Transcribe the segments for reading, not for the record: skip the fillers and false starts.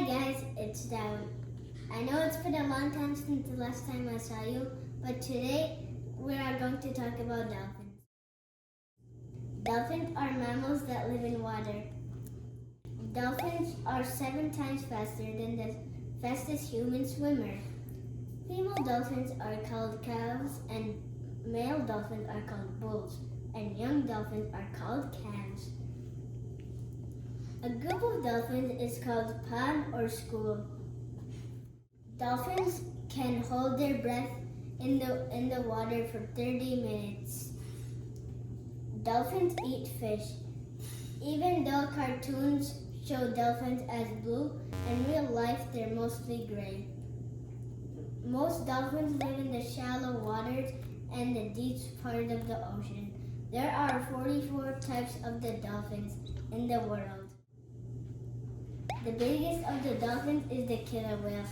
guys, it's Darren. I know it's been a long time since the last time I saw you, but today we are going to talk about dolphins. Dolphins are mammals that live in water. Dolphins are 7 times faster than the fastest human swimmer. Female dolphins are called calves and male dolphins are called bulls, and young dolphins are called calves. A group of dolphins is called pod or school. Dolphins can hold their breath in the water for 30 minutes. Dolphins eat fish. Even though cartoons show dolphins as blue, in real life they're mostly gray. Most dolphins live in the shallow waters and the deep part of the ocean. There are 44 types of the dolphins in the world. The biggest of the dolphins is the killer whale.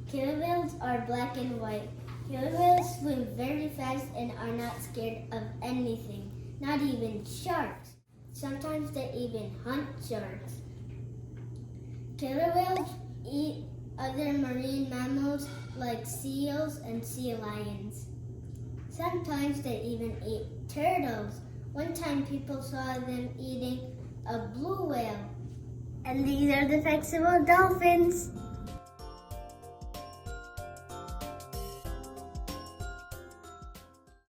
Killer whales are black and white. Killer whales swim very fast and are not scared of anything, not even sharks. Sometimes they even hunt sharks. Killer whales eat other marine mammals like seals and sea lions. Sometimes they even eat turtles. One time people saw them eating a blue whale. And these are the facts about dolphins.